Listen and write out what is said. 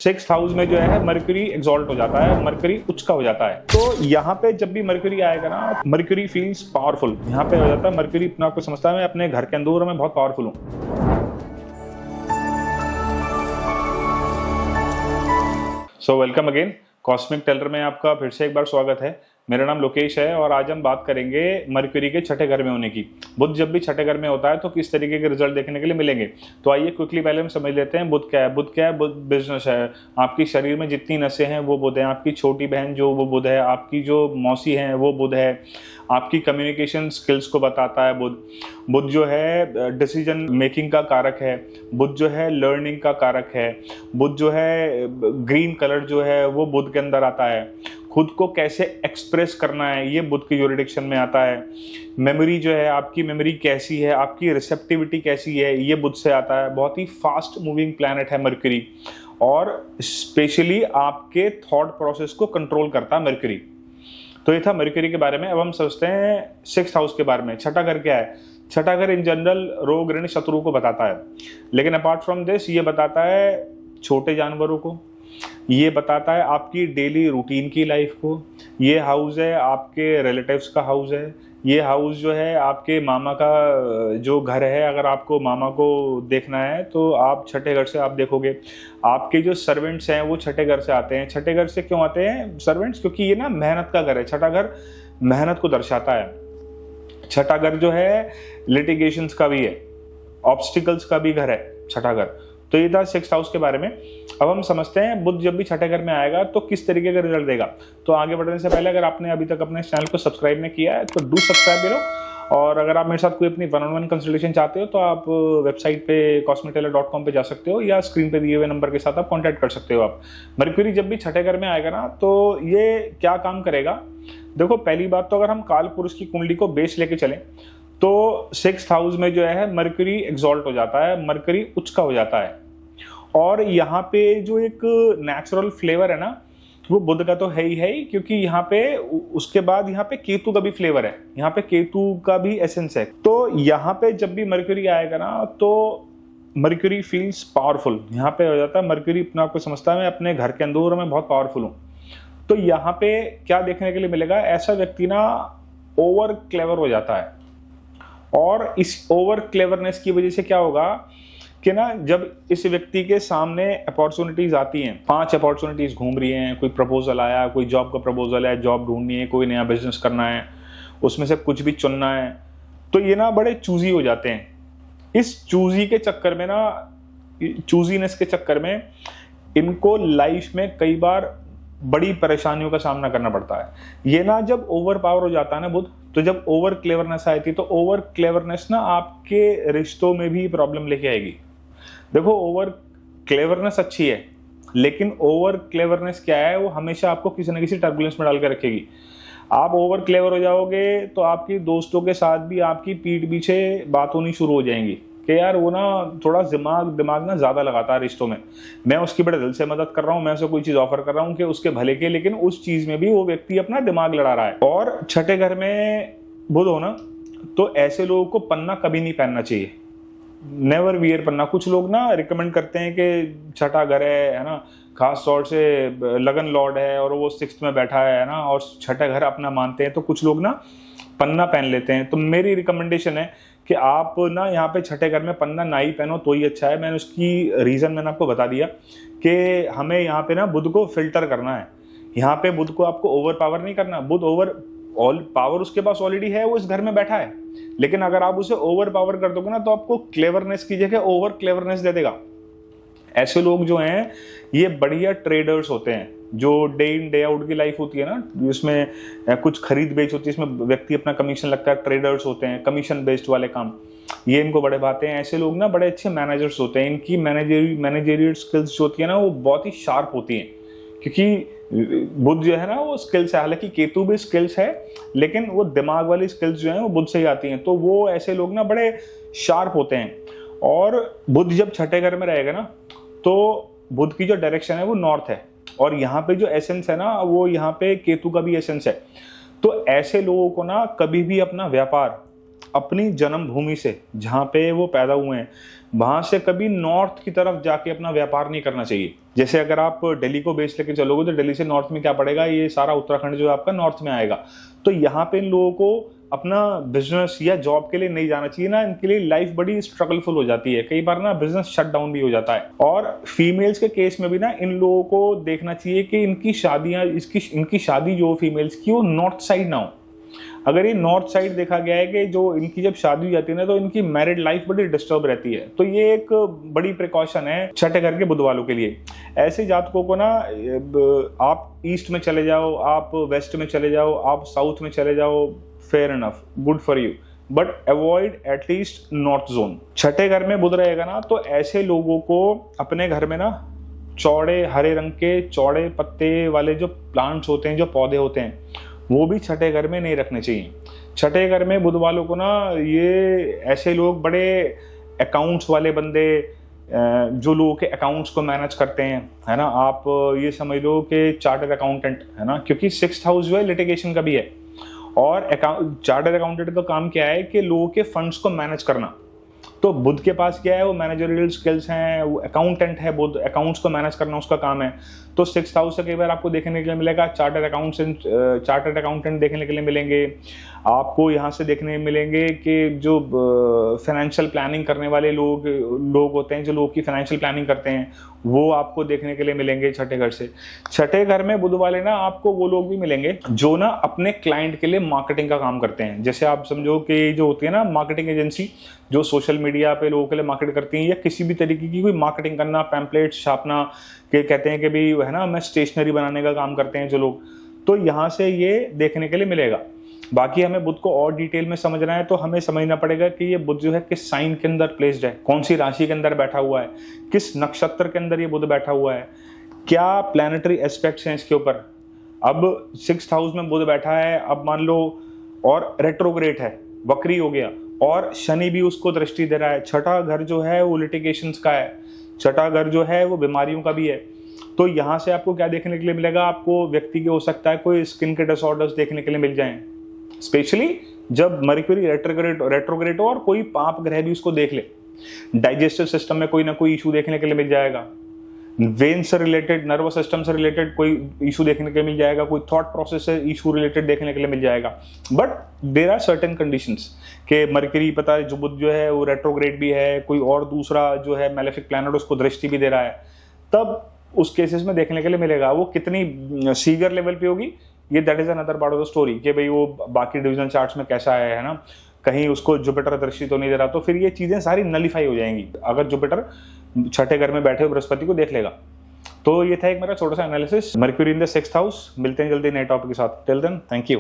Sixth house में जो है मरकरी एग्जॉल्ट हो जाता है, मरकरी उच्च का हो जाता है। तो यहाँ पे जब भी मरकरी आएगा ना, मरकरी फील्स पावरफुल। यहाँ पे हो जाता है मरकरी अपने आप को समझता है मैं अपने घर के अंदर मैं बहुत पावरफुल हूँ। So welcome again, Cosmic Teller में आपका फिर से एक बार स्वागत है। मेरा नाम लोकेश है और आज हम बात करेंगे मरकरी के छठे घर में होने की। बुध जब भी छठे घर में होता है तो किस तरीके के रिजल्ट देखने के लिए मिलेंगे। तो आइए क्विकली पहले हम समझ लेते हैं बुध क्या है। बुध क्या है? बुध बिजनेस है। आपकी शरीर में जितनी नसें हैं वो बुध है। आपकी छोटी बहन जो वो बुध है। आपकी जो मौसी है वो बुध है। आपकी कम्युनिकेशन स्किल्स को बताता है बुध। बुध जो है डिसीजन मेकिंग का कारक है। बुध जो है लर्निंग का कारक है। बुध जो है ग्रीन कलर जो है वो बुध के अंदर आता है। खुद को कैसे एक्सप्रेस करना है ये बुध की ज्यूरिडिक्शन में आता है। मेमोरी जो है, आपकी मेमोरी कैसी है, आपकी रिसेप्टिविटी कैसी है, ये बुध से आता है। बहुत ही फास्ट मूविंग प्लैनेट है मरकरी और स्पेशली आपके थॉट प्रोसेस को कंट्रोल करता है मरकरी। तो ये था मरकरी के बारे में। अब हम सोचते हैं सिक्स्थ हाउस के बारे में। छठा घर क्या है? छठा घर इन जनरल रोग ऋण शत्रु को बताता है, लेकिन अपार्ट फ्रॉम दिस ये बताता है छोटे जानवरों को, ये बताता है आपकी डेली रूटीन की लाइफ को। ये हाउस है आपके रिलेटिव्स का हाउस है। ये हाउस जो है आपके मामा का जो घर है। अगर आपको मामा को देखना है तो आप छठे घर से आप देखोगे। आपके जो सर्वेंट्स हैं वो छठे घर से आते हैं। छठे घर से क्यों आते हैं सर्वेंट्स? क्योंकि ये ना मेहनत का घर है। छठा घर मेहनत को दर्शाता है। छठा घर जो है लिटिगेशंस का भी है, ऑब्स्टिकल्स का भी घर है छठा घर। तो ये था सिक्स्थ हाउस के बारे में। अब हम समझते हैं बुध जब भी छठे घर में आएगा तो किस तरीके का रिजल्ट देगा। तो आगे बढ़ने से पहले अगर आपने अभी तक अपने चैनल को सब्सक्राइब नहीं किया है तो डू सब्सक्राइब करो। और अगर आप मेरे साथ कोई अपनी वन-ऑन-वन कंसल्टेशन चाहते हो तो आप वेबसाइट पे cosmictailor.com पे जा सकते हो या स्क्रीन पे दिए हुए नंबर के साथ आप कॉन्टैक्ट कर सकते हो। आप मरकरी जब भी छठे घर में आएगा ना तो ये क्या काम करेगा। देखो, पहली बात तो अगर हम काल पुरुष की कुंडली को बेस लेके चलें तो सिक्स्थ हाउस में जो है मरकरी एग्जॉल्ट हो जाता है, मरकरी उच्च का हो जाता है। और यहाँ पे जो एक नेचुरल फ्लेवर है ना वो बुध का तो है ही, क्योंकि यहाँ पे उसके बाद यहाँ पे केतु का भी फ्लेवर है। यहाँ पे केतु का भी एसेंस है। तो यहाँ पे जब भी मरकरी आएगा ना तो मरकरी फील्स पावरफुल। यहाँ पे हो जाता है मरकरी अपने आप को समझता है मैं अपने घर के अंदर मैं बहुत पावरफुल हूँ। तो यहाँ पे क्या देखने के लिए मिलेगा, ऐसा व्यक्ति ना ओवर क्लेवर हो जाता है। और इस ओवर क्लेवरनेस की वजह से क्या होगा कि ना जब इस व्यक्ति के सामने अपॉर्चुनिटीज आती हैं, 5 अपॉर्चुनिटीज घूम रही हैं, कोई प्रपोजल आया, कोई जॉब का प्रपोजल है, जॉब ढूंढनी है, कोई नया बिजनेस करना है, उसमें से कुछ भी चुनना है, तो ये ना बड़े चूजी हो जाते हैं। इस चूजी के चक्कर में ना, चूजीनेस के चक्कर में इनको लाइफ में कई बार बड़ी परेशानियों का सामना करना पड़ता है। ये ना जब ओवर पावर हो जाता है ना बुध, तो जब ओवर क्लेवरनेस आती है तो ओवर क्लेवरनेस ना आपके रिश्तों में भी प्रॉब्लम लेके आएगी। देखो, ओवर क्लेवरनेस अच्छी है, लेकिन ओवर क्लेवरनेस क्या है, वो हमेशा आपको किसी न किसी टर्बुलेंस में डाल के रखेगी। आप ओवर क्लेवर हो जाओगे तो आपकी दोस्तों के साथ भी आपकी पीठ पीछे बात होनी शुरू हो जाएंगी कि यार वो ना थोड़ा दिमाग ना ज्यादा लगाता है रिश्तों में। मैं उसकी बड़े दिल से मदद कर रहा हूँ, मैं उसे कोई चीज ऑफर कर रहा हूँ कि उसके भले के, लेकिन उस चीज में भी वो व्यक्ति अपना दिमाग लड़ा रहा है। और छठे घर में बुध हो ना तो ऐसे लोगों को पन्ना कभी नहीं पहनना चाहिए। नेवर वियर पन्ना। कुछ लोग ना रिकमेंड करते हैं कि छठा घर है ना, खास तौर से लगन लॉर्ड है और वो सिक्स्थ में बैठा है ना, और छठा घर अपना मानते हैं, तो कुछ लोग ना पन्ना पहन लेते हैं। तो मेरी रिकमेंडेशन है कि आप ना यहाँ पे छठे घर में पन्ना ना ही पहनो तो ही अच्छा है। मैंने उसकी रीजन मैंने आपको बता दिया कि हमें यहाँ पे ना बुध को फिल्टर करना है। यहाँ पे बुध को आपको ओवर पावर नहीं करना। बुध ओवर ऑल पावर उसके पास ऑलरेडी है, वो इस घर में बैठा है, लेकिन अगर आप उसे ओवर पावर कर दोगे ना तो आपको क्लेवरनेस की जगह ओवर क्लेवरनेस दे देगा। ऐसे लोग जो हैं ये बढ़िया ट्रेडर्स होते हैं, जो डे इन डे आउट की लाइफ होती है ना, जिसमें कुछ खरीद बेच होती है, इसमें व्यक्ति अपना कमीशन लगता है। ट्रेडर्स होते हैं, कमीशन बेस्ड वाले काम, ये इनको बड़े भाते हैं। ऐसे लोग ना बड़े अच्छे मैनेजर्स होते हैं। इनकी मैनेजरियल स्किल्स जो होती है ना वो बहुत ही शार्प होती हैं, क्योंकि बुध जो है ना वो स्किल्स है। हालांकि केतु भी स्किल्स है, लेकिन वो दिमाग वाली स्किल्स जो है वो बुध से ही आती हैं। तो वो ऐसे लोग ना बड़े शार्प होते हैं। और बुध जब छठे घर में रहेगा ना तो बुध की जो डायरेक्शन है वो नॉर्थ है, और यहाँ पे जो एसेंस है ना वो यहाँ पे केतु का भी एसेंस है। तो ऐसे लोगों को ना कभी भी अपना व्यापार अपनी जन्मभूमि से, जहाँ पे वो पैदा हुए हैं, वहां से कभी नॉर्थ की तरफ जाके अपना व्यापार नहीं करना चाहिए। जैसे अगर आप दिल्ली को बेस लेके चलोगे तो दिल्ली से नॉर्थ में क्या पड़ेगा, ये सारा उत्तराखंड जो है आपका नॉर्थ में आएगा। तो यहाँ पे इन लोगों को अपना बिजनेस या जॉब के लिए नहीं जाना चाहिए ना, इनके लिए लाइफ बड़ी स्ट्रगलफुल हो जाती है, कई बार ना बिजनेस शट डाउन भी हो जाता है। और फीमेल्स के केस में भी ना इन लोगों को देखना चाहिए कि इनकी शादियां, इनकी शादी जो फीमेल्स की वो नॉर्थ साइड ना हो। अगर ये नॉर्थ साइड देखा गया है कि जो इनकी जब शादी हो जाती है ना तो इनकी मैरिड लाइफ बड़ी डिस्टर्ब रहती है। तो ये एक बड़ी प्रिकॉशन है छठे घर के बुध वालों के लिए। ऐसे जातकों को ना आप ईस्ट में चले जाओ, आप वेस्ट में चले जाओ, आप साउथ में चले जाओ, fair enough, good for you, but avoid at least north zone. छठे घर में बुध रहेगा ना तो ऐसे लोगों को अपने घर में ना चौड़े हरे रंग के चौड़े पत्ते वाले जो प्लांट्स होते हैं, जो पौधे होते हैं, वो भी छठे घर में नहीं रखने चाहिए। छठे घर में बुध वालों को ना ये ऐसे लोग बड़े अकाउंट्स वाले बंदे, जो लोगों के अकाउंट्स को मैनेज करते हैं, है ना, आप ये समझ लो कि चार्टर्ड अकाउंटेंट, है ना, क्योंकि 6th हाउस जो है लिटिगेशन का भी है। और चार्टर्ड अकाउंटेंट का काम क्या है कि लोगों के फंड्स को मैनेज करना। तो बुध के पास क्या है, वो मैनेजरियल स्किल्स हैं, वो अकाउंटेंट है, बुध अकाउंट्स को मैनेज करना उसका काम है। तो 6th हाउस से कई बार आपको देखने के लिए मिलेगा चार्टर्ड अकाउंटेंट देखने के लिए मिलेंगे आपको। यहाँ से देखने मिलेंगे कि जो फाइनेंशियल प्लानिंग करने वाले लोग होते हैं, जो लोग की फाइनेंशियल प्लानिंग करते हैं, वो आपको देखने के लिए मिलेंगे छठे घर से। छठे घर में बुध वाले ना आपको वो लोग भी मिलेंगे जो ना अपने क्लाइंट के लिए मार्केटिंग का काम करते हैं। जैसे आप समझो कि जो होती है ना मार्केटिंग एजेंसी, जो सोशल मीडिया पे लोगों के लिए मार्केट करती हैं, या किसी भी तरीके की कोई मार्केटिंग करना, पैम्पलेट्स छापना, के कहते हैं कि भी है ना मैं स्टेशनरी बनाने का काम करते हैं जो लोग, तो यहाँ से ये देखने के लिए मिलेगा। बाकी हमें बुध को और डिटेल में समझना है तो हमें समझना पड़ेगा कि ये बुध जो है किस साइन के अंदर प्लेस्ड है, कौन सी राशि के अंदर बैठा हुआ है, किस नक्षत्र के अंदर ये बुध बैठा हुआ है, क्या प्लैनेटरी एस्पेक्ट्स हैं इसके ऊपर। अब 6th हाउस में बुध बैठा है, अब मान लो, और रेट्रोग्रेड है, वक्री हो गया, और शनि भी उसको दृष्टि दे रहा है। छठा घर जो है वो लिटिगेशंस का है, छठा घर जो है वो बीमारियों का भी है। तो यहाँ से आपको क्या देखने के लिए मिलेगा, आपको व्यक्ति के हो सकता है कोई स्किन के डिसऑर्डर्स देखने के लिए मिल जाएं, स्पेशली जब मर्क्यूरी रेट्रोग्रेड हो और कोई पाप ग्रह भी उसको देख ले। डाइजेस्टिव सिस्टम में कोई ना कोई इशू देखने के लिए मिल जाएगा, वेन से रिलेटेड, नर्वस सिस्टम से रिलेटेड कोई इशू देखने के लिए मिल जाएगा, कोई थॉट प्रोसेस से इशू रिलेटेड देखने के लिए मिल जाएगा। But there are certain conditions कि मर्क्यूरी पता है जो बुध जो है वो रेट्रोग्रेड भी है, कोई और दूसरा जो है मैलेफिक प्लैनेट उसको दृष्टि भी दे रहा है, तब उस केसेस में देखने के लिए मिलेगा। वो कितनी सीवियर लेवल पे होगी ये that is another part of the story, कि भाई वो बाकी डिविजनल चार्ट्स में कैसा है ना, कहीं उसको जुपिटर दृष्टि तो नहीं दे रहा, तो फिर ये चीजें सारी नलीफाई हो जाएंगी अगर जुपिटर छठे घर में बैठे हुए बृहस्पति को देख लेगा। तो ये था एक मेरा छोटा सा analysis, mercury in the 6th house. मिलते हैं जल्दी नए टॉपिक के साथ, टिल देन थैंक यू।